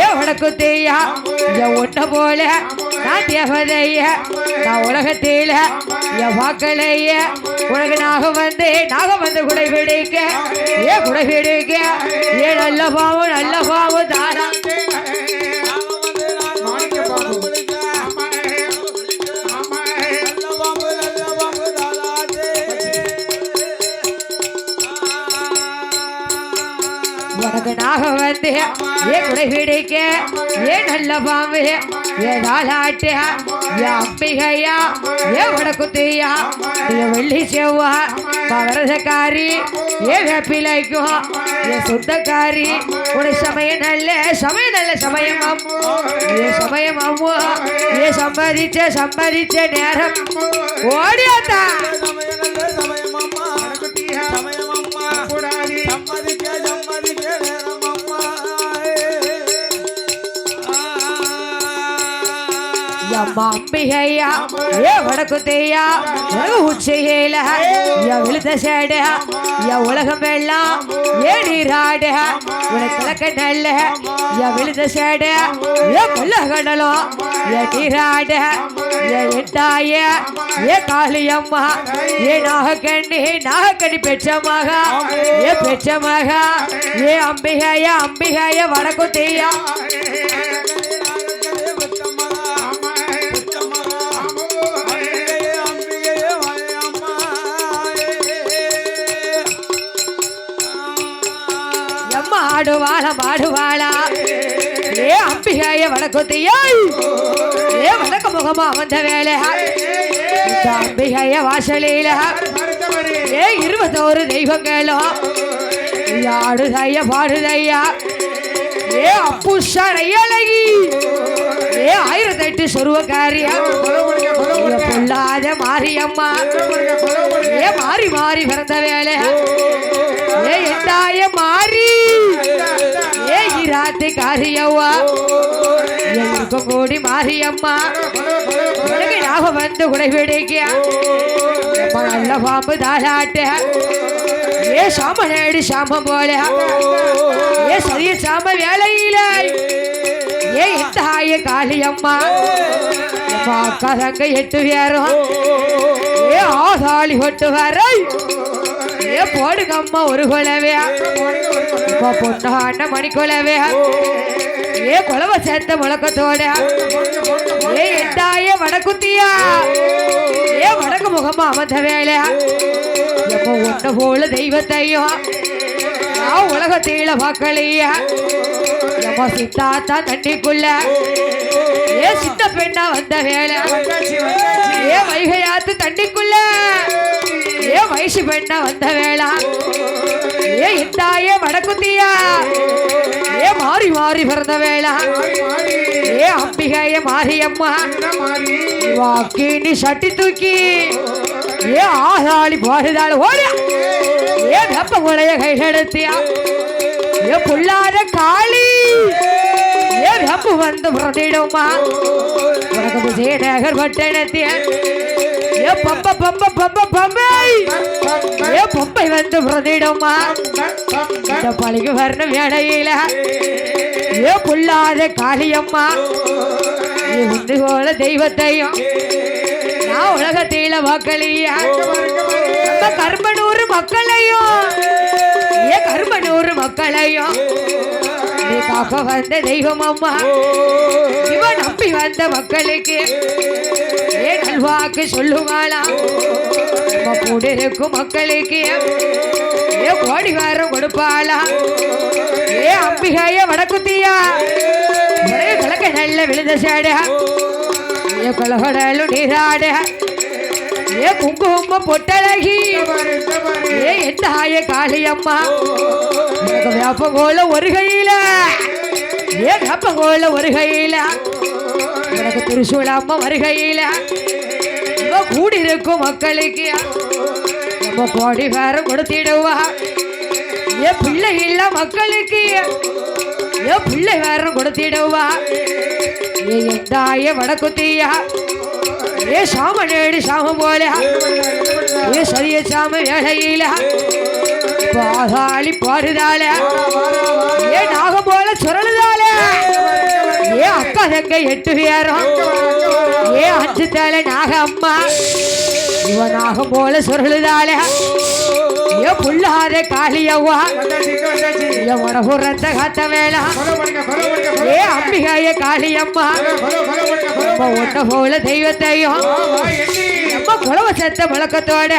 ஏ வடக்கு தேயா என் ஒன்ன போல நான் தேவதைய நான் உலகத்தில என் வாக்கலைய உனக்கு நாகம் வந்து குடை பிடிக்க ஏ குடை பிடிக்க ஏ நல்ல பாவு தாரா உனக்கு நாகம் வந்து ஏ குடை பிடிக்க ஏ நல்ல பாம்பு ஏ தாலாட்டு ஏ அம்பிகையா ஏ வடக்குத்தியா ஏ வெள்ளி செவ்வா வரதக்காரி ஏ வேப்பிலைக்கும் ஏ சுத்தக்காரி ஒரு சமயம் நல்ல சமயம் ஏ சமயம் அம்மோ ஏ சம்பாதிச்ச நேரம் ஓடியாத்தா அம்பிகையா ஏ வடக்குத்தையா உச்சையில விழுத சேட உலகம் வெள்ளம் ஏ நீராட உனக்கு நல்ல விழுத சேட ஏ கொல்ல கடலும் ஏ நீராட ஏ எட்டாய ஏ காளியம்மா ஏ நாகக்கண்ணி பெற்றமாக ஏ அம்பிகையா வடக்குத்தையா பாடுவாளா ஏ அம்பிகைய வடக்குத்தியா ஏ வடக்கு முகமா வந்த வேலை அம்பிகைய வாசலில ஏ 21 தெய்வங்களும் பாடுதையா ஏ அப்புஷரையழகி ஏ 1008 சொருவக்காரியா பொல்லாத மாரியம்மா ஏ மாறி பிறந்த வேலை ஏ எட்டாய மாறி ஏ இராத்து காரியவா எங்களுக்கும் கூடி மாரியம்மா உனக்கு ஞாபகம் வந்து குடை பிடிக்க நல்ல பாம்பு தாளாட்ட ஏ சாமனேடி சாமம் போல ஏ சரிய சாம வேலையில ஏ எட்டாய காளியம்மா அக்கா தங்க 8 பேரும் ஏ ஆதாளி கொட்டு வர ஏ போடுங்கம்மா ஒரு கொலவே பொண்ணாண்ட மணி கொலவே ஏ கொலவை சேர்த்த முழக்கத்தோட ஏ எட்டாய வடக்குத்தியா ஏ வடக்கு முகமா வந்த வேலை எப்ப ஒன்ன போல தெய்வத்தையும் நான் உலகத்தில வாக்கலையா எம்ம சித்தாத்தா தண்ணிக்குள்ள ஏ சித்த பெண்ணா வந்த வேலை ஏ வைகையாத்து தண்ணிக்குள்ள ஏ வயசு பெண்ணா வந்த வேளா ஏ எட்டாய வடக்குத்தியா ஏ மாறி பிறந்த வேளா ஏ அம்பிகைய மாரியம்மா வாக்கினி சட்டி தூக்கி ஏ ஆதாளி பாடுதாள் ஓட ஏ வெப்ப முளைய கைகெடுத்தியா ஏ புள்ளாத காளி ஏ வெப்பு வந்து புறத்திடுமா உனக்கு விஜயநகர் பட்டணத்திய ஏ பம்பை ஏ பொம்பை வந்து புறதிடுமா இந்த பழிக்கு வரணும் வேடையில ஏ புல்லாத காளியம்மா நீ உண்டு போல தெய்வத்தையும் நான் உலகத்தில வாக்களிய கரும்பனூர் மக்களையும் ஏ கரும்பனூர் மக்களையும் நீ காக்க வந்த தெய்வம் அம்மா இவன் நம்பி வந்த மக்களுக்கு ஏ நல்வாக்கு சொல்லுவாளா கூட இருக்கும் மக்களுக்கு ஏ கோடி வாரம் கொடுப்பாளா ஏ அம்பிகைய வடக்குத்தியா கலக்க நல்ல விழுத சேட ஏ கொலகடலும் நீராட ஏ குங்கும பொட்டழகி ஏ எட்டாய காளியம்மா வேப்பங்கோல ஒரு கையில ஏ வேப்பங்கோல ஒரு கையில எனக்கு திருசூலம்மா வருகையில கூடி இருக்கும் மக்களுக்கு நம்ம கோடி பேரம் கொடுத்திடுவா ஏ பிள்ளை இல்ல மக்களுக்கு ஏ பிள்ளை பேரம் கொடுத்திடுவா ஏ எந்தாய வடக்குத்தியா ஏ சாமனேடி சாமம் போல ஏ சரிய சாம வேலையில பாதாளி பாடுதால ஏ நாகம் போல சுரழுதால தங்க 8 பேரும் ஏ 5 தலை நாக அம்மா இவனாக போல சுருளுதால ஏ புள்ளாத காளியவ்வா என் உடம்புறத்த காத்த வேளா ஏ அம்பிகாய காளியம்மா நம்ம ஒட்ட போல தெய்வத்தையும் நம்ம குலவ செத்த முழக்கத்தோட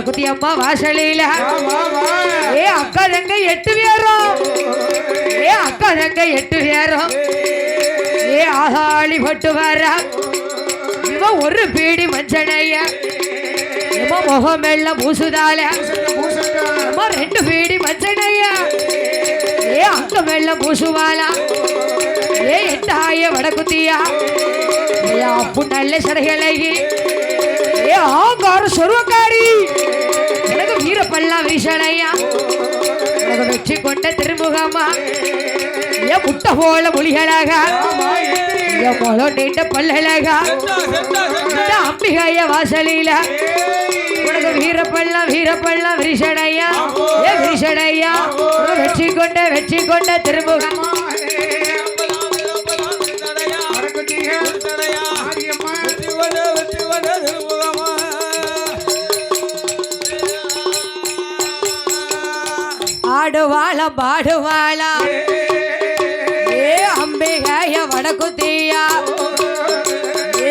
குத்தி அம்மா வாசலில ஏ அக்கா தங்க 8 பேரும் ஏ அக்கா தங்க 8 பேரும் ஏ ஆகாளி பட்டு வர இவன் ஒரு பீடி மஞ்சனைய இவன் முகம் எல்லாம் பூசுதால இவன் 2 பீடி மஞ்சனைய ஏ அங்கம் எல்லாம் பூசுவாளா ஏ எட்டாய வடக்குத்தியா ஏ அப்பு நல்ல சடைகளைகி ஏ ஆங்கார சொருவக்காரி எனக்கு வீரப்பல்லாம் வீசனையா எனக்கு வெற்றி கொண்ட திருமுகமா ஏ முட்டை போல மொழிகளாக ஏ மொழ நீண்ட பல்லழகா அம்பிகாய வாசலில உனக்கு வீரப்பல்லாம் விரிசனையா ஏ விரிசனையா வெற்றி கொண்ட திருமுகமா ஆடுவாளா பாடுவாளா ஏ அம்பிகாய வடக்குத்தியா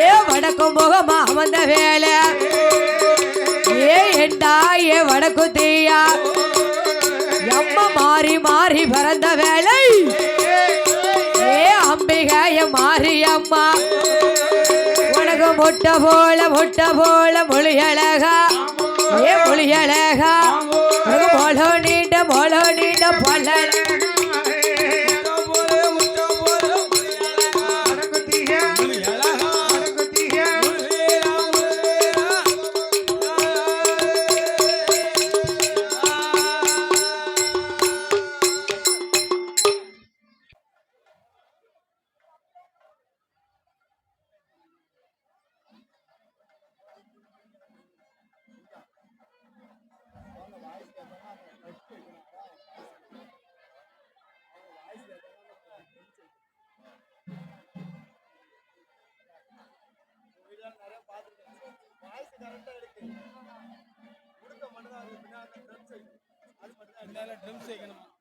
ஏ வடக்கு முகமா வந்த வேலை ஏ எண்டாய வடக்குத்தியா எம்ம மாறி மாறி பிறந்த வேலை ஏ அம்பிகாய மாறி அம்மா உனக்கு முட்டை போல மொழியழகா ஏ மொழியழகா மொழ நீண்ட பல்ல ட்ரம் செய்யணும்